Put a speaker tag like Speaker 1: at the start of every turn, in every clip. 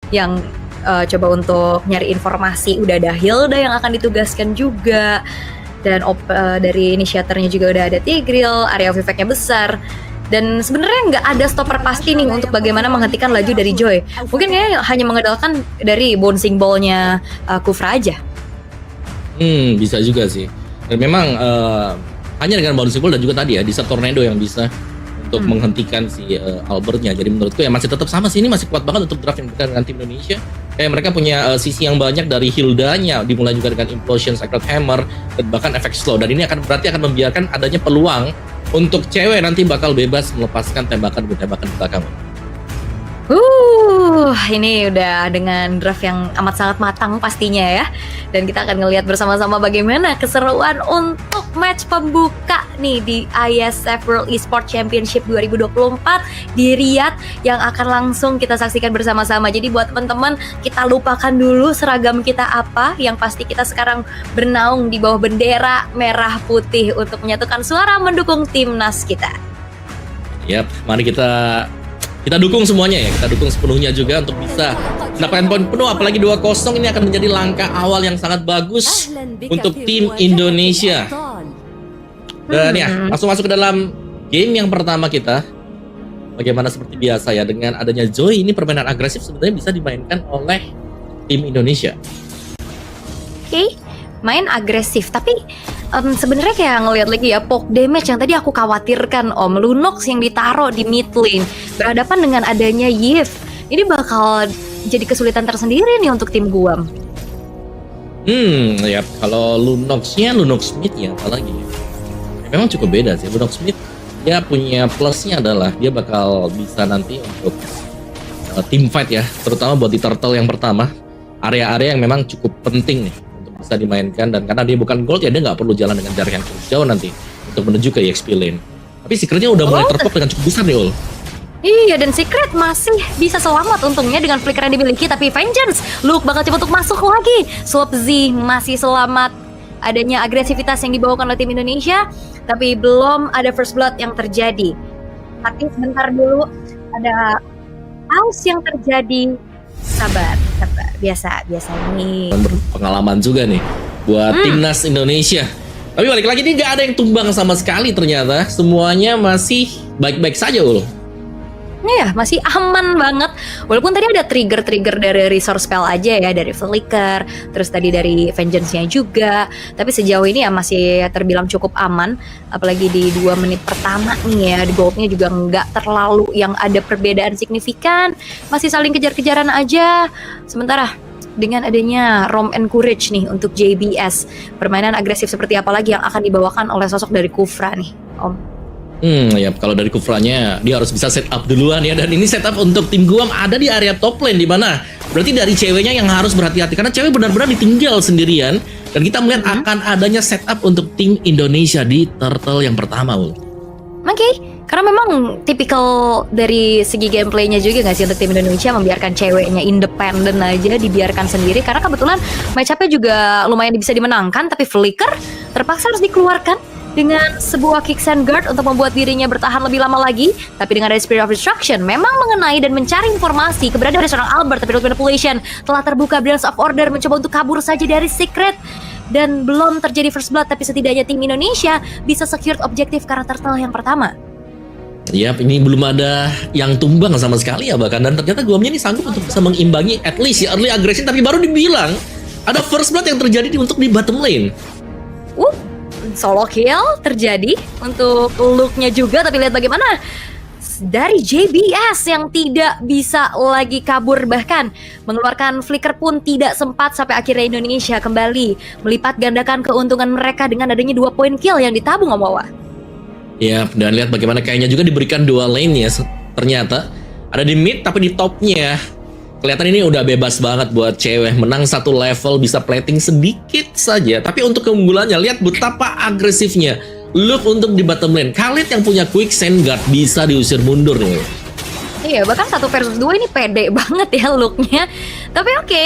Speaker 1: yang coba untuk nyari informasi. Udah ada Hilda yang akan ditugaskan juga, dan dari inisiatornya juga udah ada Tigreal, area of effect-nya besar. Dan sebenarnya nggak ada stopper pasti nih untuk bagaimana menghentikan laju dari Joy. Mungkin kayaknya hanya mengandalkan dari bouncing ball-nya Kufra aja.
Speaker 2: Bisa juga sih. Dan memang hanya dengan bouncing ball dan juga tadi ya Desert Tornado yang bisa untuk menghentikan si Albertnya. Jadi menurutku ya masih tetap sama sih, ini masih kuat banget untuk draft yang dengan tim Indonesia. Kayak mereka punya sisi yang banyak dari Hildanya, dimulai juga dengan Implosion, Sacred Hammer, dan bahkan efek slow. Dan ini berarti akan membiarkan adanya peluang untuk cewek nanti bakal bebas melepaskan tembakan di belakang.
Speaker 1: Ini udah dengan draft yang amat sangat matang pastinya ya. Dan kita akan ngelihat bersama-sama bagaimana keseruan untuk match pembuka nih di ISF World Esports Championship 2024 di Riyadh yang akan langsung kita saksikan bersama-sama. Jadi buat teman-teman, kita lupakan dulu seragam kita apa, yang pasti kita sekarang bernaung di bawah bendera merah putih untuk menyatukan suara mendukung timnas kita.
Speaker 2: Yap, mari kita dukung semuanya ya, kita dukung sepenuhnya juga untuk bisa mendapatkan poin penuh, apalagi 2-0 ini akan menjadi langkah awal yang sangat bagus untuk tim Indonesia. Dan ya, langsung masuk ke dalam game yang pertama kita. Bagaimana seperti biasa ya, dengan adanya Joy ini permainan agresif sebenarnya bisa dimainkan oleh tim Indonesia.
Speaker 1: Oke, main agresif, tapi sebenarnya kayak ngelihat lagi ya, poke damage yang tadi aku khawatirkan Om, Lunox yang ditaruh di mid lane berhadapan dengan adanya Yves, ini bakal jadi kesulitan tersendiri nih untuk tim Guam.
Speaker 2: Ya kalau Lunox-nya Lunox Smith ya, apalagi memang cukup beda sih. Lunox Smith dia punya plusnya adalah dia bakal bisa nanti untuk team fight ya, terutama buat di turtle yang pertama, area-area yang memang cukup penting nih bisa dimainkan, dan karena dia bukan gold ya dia nggak perlu jalan dengan jarak yang cukup jauh nanti untuk menuju ke EXP lane. Tapi Secretnya udah mulai terpop dengan cukup besar nih Ul.
Speaker 1: Iya, dan Secret masih bisa selamat untungnya dengan flicker yang dimiliki, tapi Vengeance Luke bakal coba untuk masuk lagi. Swap Z masih selamat. Adanya agresivitas yang dibawakan oleh tim Indonesia, tapi belum ada first blood yang terjadi. Tapi sebentar dulu, ada house yang terjadi. Sabar. Biasa ini.
Speaker 2: Pengalaman juga nih buat timnas Indonesia. Tapi balik lagi nih, nggak ada yang tumbang sama sekali ternyata. Semuanya masih baik-baik saja Ul.
Speaker 1: Iya, masih aman banget. Walaupun tadi ada trigger dari resource spell aja ya, dari Flicker, terus tadi dari Vengeance-nya juga. Tapi sejauh ini ya masih terbilang cukup aman. Apalagi di 2 menit pertama nih ya, di goldnya juga nggak terlalu yang ada perbedaan signifikan. Masih saling kejar-kejaran aja. Sementara dengan adanya Rom and Courage nih untuk JBS, permainan agresif seperti apa lagi yang akan dibawakan oleh sosok dari Kufra nih, Om?
Speaker 2: Ya kalau dari Kufranya dia harus bisa setup duluan ya, dan ini setup untuk tim Guam ada di area top lane, di mana berarti dari ceweknya yang harus berhati-hati karena cewek benar-benar ditinggal sendirian, dan kita melihat akan adanya setup untuk tim Indonesia di turtle yang pertama Ul.
Speaker 1: Oke, karena memang tipikal dari segi gameplaynya juga nggak sih untuk tim Indonesia membiarkan ceweknya independen aja, dibiarkan sendiri karena kebetulan match-up-nya juga lumayan bisa dimenangkan, tapi Flicker terpaksa harus dikeluarkan dengan sebuah kick and guard untuk membuat dirinya bertahan lebih lama lagi. Tapi dengan ada Spirit of Destruction memang mengenai dan mencari informasi keberadaan dari seorang Albert, tapi Root Manipulation telah terbuka. Balance of Order mencoba untuk kabur saja dari Secret, dan belum terjadi first blood, tapi setidaknya tim Indonesia bisa secure objektif karakter turtle yang pertama.
Speaker 2: Yap, ini belum ada yang tumbang sama sekali ya bahkan, dan ternyata Guamnya ini sanggup untuk bisa mengimbangi at least ya early aggression, tapi baru dibilang ada first blood yang terjadi untuk di bottom lane.
Speaker 1: Solo kill terjadi untuk Luke-nya juga, tapi lihat bagaimana dari JBS yang tidak bisa lagi kabur, bahkan mengeluarkan flicker pun tidak sempat, sampai akhirnya Indonesia kembali melipat gandakan keuntungan mereka dengan adanya 2 poin kill yang ditabung Om Wawa.
Speaker 2: Ya, dan lihat bagaimana kayaknya juga diberikan 2 lane ya, ternyata ada di mid, tapi di topnya kelihatan ini udah bebas banget buat cewek, menang 1 level, bisa plating sedikit saja. Tapi untuk keunggulannya, lihat betapa agresifnya Luke untuk di bottom lane. Khalid yang punya quick sand guard bisa diusir mundur nih.
Speaker 1: Iya, bahkan 1 versus 2 ini pede banget ya Luke-nya. Tapi oke,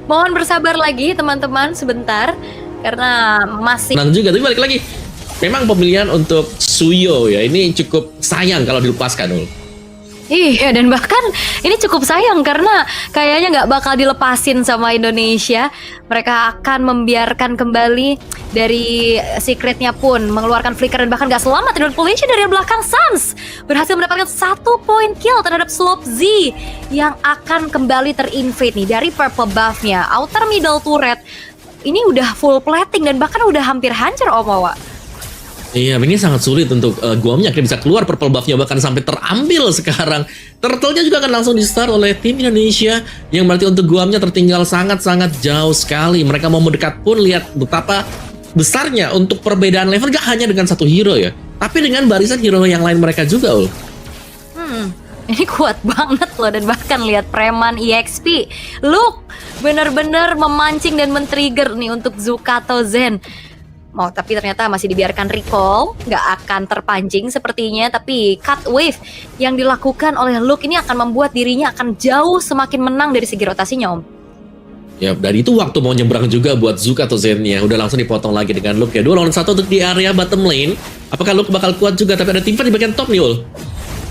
Speaker 1: mohon bersabar lagi teman-teman sebentar, karena masih
Speaker 2: menang juga. Tapi balik lagi, memang pemilihan untuk Suyo ya, ini cukup sayang kalau dilepaskan Ul.
Speaker 1: Iya, dan bahkan ini cukup sayang karena kayaknya nggak bakal dilepasin sama Indonesia. Mereka akan membiarkan kembali dari secretnya pun mengeluarkan flicker dan bahkan nggak selamat. Indonesia dari belakang Suns berhasil mendapatkan 1 point kill terhadap Slope Z yang akan kembali terinvade nih dari purple buff-nya. Outer middle turret ini udah full plating dan bahkan udah hampir hancur Om Wawa.
Speaker 2: Iya, ini sangat sulit untuk Guamnya akhirnya bisa keluar purple buff-nya bahkan sampai terambil sekarang. Turtle-nya juga akan langsung di-start oleh tim Indonesia yang berarti untuk Guamnya tertinggal sangat-sangat jauh sekali. Mereka mau mendekat pun lihat betapa besarnya untuk perbedaan level gak hanya dengan satu hero ya, tapi dengan barisan hero yang lain mereka juga loh.
Speaker 1: Ini kuat banget loh dan bahkan lihat preman EXP. Look, bener-bener memancing dan men-trigger nih untuk Zukato Zen. Tapi ternyata masih dibiarkan recall, nggak akan terpancing sepertinya. Tapi cut wave yang dilakukan oleh Luke ini akan membuat dirinya akan jauh semakin menang dari segi rotasinya Om.
Speaker 2: Ya, dari itu waktu mau nyebrang juga buat Zuka atau Zen-nya. Udah langsung dipotong lagi dengan Luke ya. 2 lawan 1 untuk di area bottom lane. Apakah Luke bakal kuat juga? Tapi ada tim fight di bagian top nih Ul.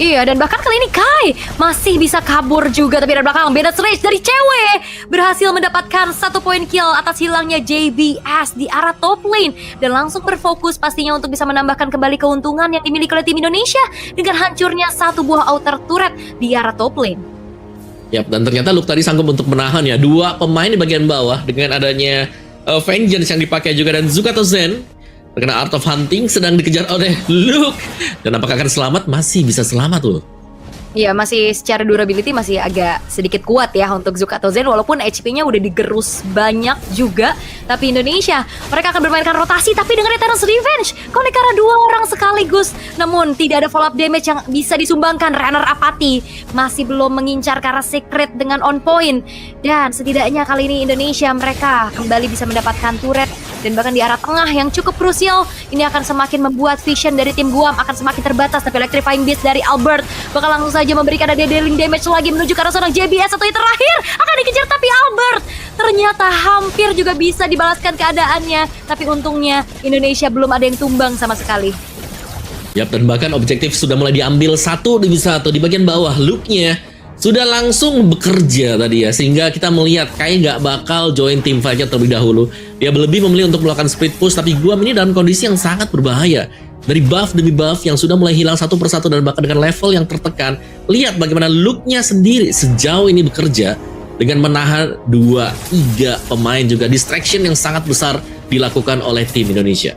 Speaker 1: Iya, dan bahkan kali ini Kai masih bisa kabur juga. Tapi dari belakang Bandit Rage dari cewek berhasil mendapatkan 1 point kill atas hilangnya JBS di arah top lane. Dan langsung berfokus pastinya untuk bisa menambahkan kembali keuntungan yang dimiliki oleh tim Indonesia dengan hancurnya 1 buah outer turret di arah top lane.
Speaker 2: Yap, dan ternyata Luke tadi sanggup untuk menahan ya 2 pemain di bagian bawah dengan adanya Vengeance yang dipakai juga dan Zukato Zen terkena Art of Hunting sedang dikejar oleh Luke. Dan apakah akan selamat? Masih bisa selamat loh.
Speaker 1: Iya, masih secara durability masih agak sedikit kuat ya untuk Zukato Zen walaupun HP-nya udah digerus banyak juga. Tapi Indonesia, mereka akan bermainkan rotasi tapi dengan Eternal's Revenge. Konekara 2 orang sekaligus. Namun tidak ada follow up damage yang bisa disumbangkan. Runner Apathy masih belum mengincar ke arah secret dengan on point. Dan setidaknya kali ini Indonesia mereka kembali bisa mendapatkan turret dan bahkan di arah tengah yang cukup krusial. Ini akan semakin membuat vision dari tim Guam akan semakin terbatas. Tapi Electrifying Beast dari Albert bakal langsung saja memberikan ada dealing damage lagi menuju ke arah seorang JBS atau yang terakhir akan dikejar tapi Albert ternyata hampir juga bisa dibalaskan keadaannya. Tapi untungnya Indonesia belum ada yang tumbang sama sekali.
Speaker 2: Yap, dan bahkan objektif sudah mulai diambil 1 demi 1 di bagian bawah. Luke-nya sudah langsung bekerja tadi ya, sehingga kita melihat kayak nggak bakal join tim fight-nya terlebih dahulu. Dia lebih memilih untuk melakukan split push, tapi Guam ini dalam kondisi yang sangat berbahaya. Dari buff demi buff yang sudah mulai hilang satu persatu dan bahkan dengan level yang tertekan. Lihat bagaimana Luke-nya sendiri sejauh ini bekerja dengan menahan 2-3 pemain juga. Distraction yang sangat besar dilakukan oleh tim Indonesia.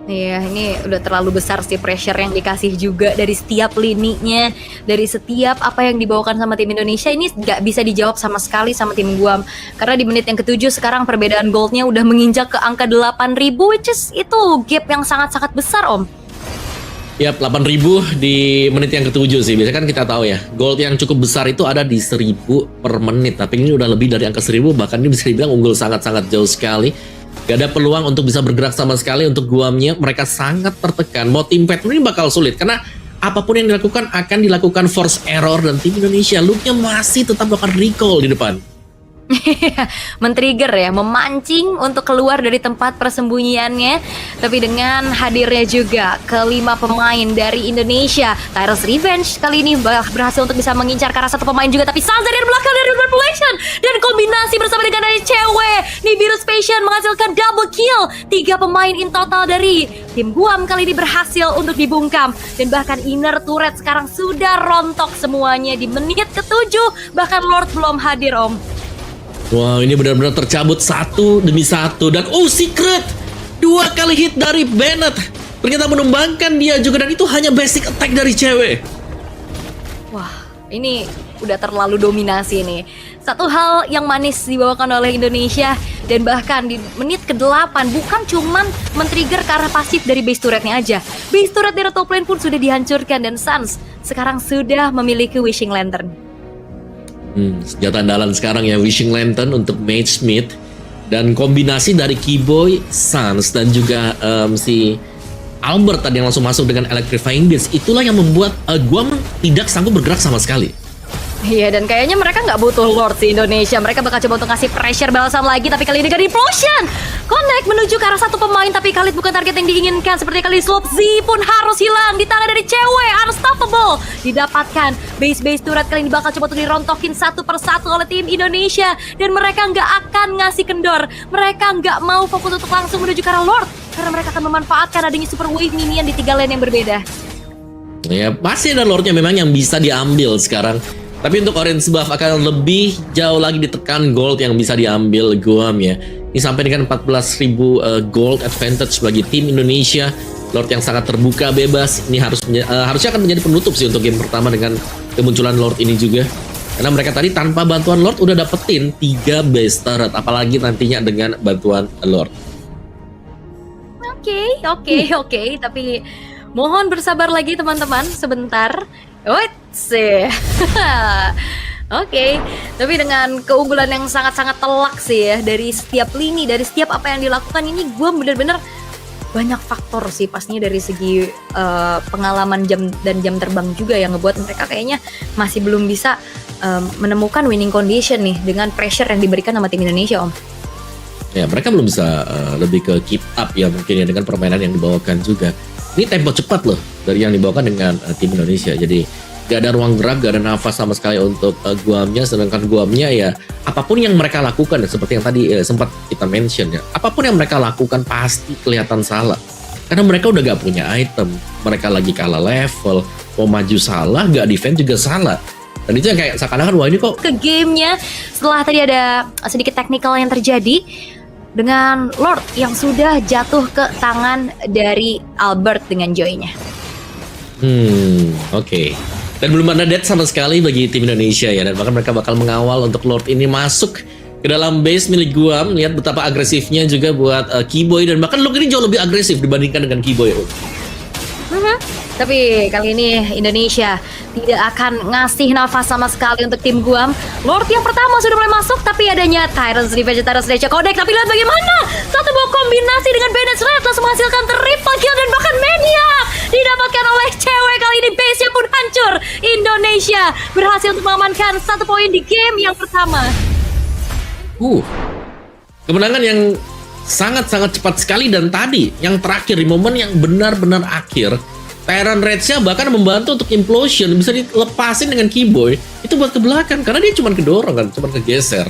Speaker 1: Iya, ini udah terlalu besar sih pressure yang dikasih juga dari setiap lininya, dari setiap apa yang dibawakan sama tim Indonesia. Ini nggak bisa dijawab sama sekali sama tim Guam. Karena di menit yang ke-7 sekarang perbedaan goldnya udah menginjak ke angka 8.000, which is itu gap yang sangat-sangat besar Om.
Speaker 2: Yap, 8.000 di menit yang ke-7 sih. Biasanya kan kita tahu ya, gold yang cukup besar itu ada di 1.000 per menit. Tapi ini udah lebih dari angka 1.000, bahkan ini bisa dibilang unggul sangat-sangat jauh sekali. Gak ada peluang untuk bisa bergerak sama sekali untuk Guamnya. Mereka sangat tertekan. Mau tim fight ini bakal sulit karena apapun yang dilakukan akan dilakukan force error. Dan tim Indonesia Luke-nya masih tetap melakukan recall di depan. Men-trigger ya, memancing untuk keluar dari tempat persembunyiannya. Tapi dengan hadirnya juga kelima pemain dari Indonesia, Tyrus Revenge kali ini berhasil untuk bisa mengincar ke arah 1 pemain juga. Tapi Sansa dari belakang dari Revelation dan kombinasi bersama dengan dari cewek Nibiru's Passion menghasilkan double kill. 3 pemain in total dari tim Guam kali ini berhasil untuk dibungkam. Dan bahkan inner turret sekarang sudah rontok semuanya di menit ke-7. Bahkan Lord belum hadir Om. Wow, ini benar-benar tercabut 1 demi 1. Dan Secret 2 kali hit dari Bennett ternyata menumbangkan dia juga. Dan itu hanya basic attack dari cewek.
Speaker 1: Wah, ini udah terlalu dominasi nih. Satu hal yang manis dibawakan oleh Indonesia. Dan bahkan di menit ke-8 bukan cuman men-trigger ke arah pasif dari base turretnya aja. Base turret dari top lane pun sudah dihancurkan. Dan Suns sekarang sudah memiliki Wishing Lantern.
Speaker 2: Senjata andalan sekarang ya, Wishing Lantern untuk Mage Smith. Dan kombinasi dari Keyboy, Suns dan juga si Albert tadi yang langsung masuk dengan Electrifying Beast. Itulah yang membuat Guam tidak sanggup bergerak sama sekali.
Speaker 1: Iya, dan kayaknya mereka nggak butuh Lord di Indonesia. Mereka bakal coba untuk ngasih pressure balasan lagi. Tapi kali ini dengan Implosion Connect menuju ke arah satu pemain, tapi Khalid bukan target yang diinginkan. Seperti kali Slope Z pun harus hilang di tangan dari cewek. Unstoppable didapatkan. Base turret kali ini bakal coba untuk dirontokin satu persatu oleh tim Indonesia. Dan mereka nggak akan ngasih kendor. Mereka nggak mau fokus untuk langsung menuju ke arah Lord. Karena mereka akan memanfaatkan adanya super wave minion di 3 lane yang berbeda.
Speaker 2: Ya, pasti ada Lordnya memang yang bisa diambil sekarang. Tapi untuk Orange Buff akan lebih jauh lagi ditekan gold yang bisa diambil Guam ya. Ini sampai dengan 14.000 gold advantage bagi tim Indonesia. Lord yang sangat terbuka bebas. Ini harusnya akan menjadi penutup sih untuk game pertama dengan kemunculan Lord ini juga. Karena mereka tadi tanpa bantuan Lord udah dapetin 3 base turret. Apalagi nantinya dengan bantuan Lord.
Speaker 1: Oke. Tapi mohon bersabar lagi teman-teman sebentar. Oke, tapi dengan keunggulan yang sangat-sangat telak sih ya dari setiap lini, dari setiap apa yang dilakukan ini, gue bener-bener banyak faktor sih pastinya dari segi pengalaman jam terbang juga yang ngebuat mereka kayaknya masih belum bisa menemukan winning condition nih dengan pressure yang diberikan sama tim Indonesia, Om.
Speaker 2: Ya, mereka belum bisa lebih ke keep up ya mungkin ya dengan permainan yang dibawakan juga. Ini tempo cepat loh dari yang dibawakan dengan tim Indonesia. Jadi gak ada ruang gerak, gak ada nafas sama sekali untuk Guamnya. Sedangkan Guamnya ya apapun yang mereka lakukan seperti yang tadi sempat kita mention ya. Apapun yang mereka lakukan pasti kelihatan salah. Karena mereka udah gak punya item. Mereka lagi kalah level. Mau maju salah, gak defend juga salah. Dan itu yang kayak seakan-akan wah ini kok
Speaker 1: ke gamenya setelah tadi ada sedikit technical yang terjadi dengan Lord yang sudah jatuh ke tangan dari Albert dengan Joy-nya.
Speaker 2: Oke. Dan belum ada death sama sekali bagi tim Indonesia ya. Dan bahkan mereka bakal mengawal untuk Lord ini masuk ke dalam base milik Guam. Lihat betapa agresifnya juga buat Keyboy. Dan bahkan Lord ini jauh lebih agresif dibandingkan dengan Keyboy.
Speaker 1: Tapi kali ini Indonesia tidak akan ngasih nafas sama sekali untuk tim Guam. Lord yang pertama sudah mulai masuk, tapi adanya Tyrant's Revenge, Tyrant's Rage Codec. Tapi lihat bagaimana satu buah kombinasi dengan Bandit's Red langsung menghasilkan triple kill dan bahkan Maniac didapatkan oleh cewek. Kali ini base-nya pun hancur. Indonesia berhasil untuk mengamankan 1 poin di game yang pertama.
Speaker 2: Kemenangan yang sangat-sangat cepat sekali. Dan tadi yang terakhir di momen yang benar-benar akhir, Tyrant Rage-nya bahkan membantu untuk implosion, bisa dilepasin dengan Keyboy itu buat ke belakang karena dia cuma kedorong kan, cuma kegeser.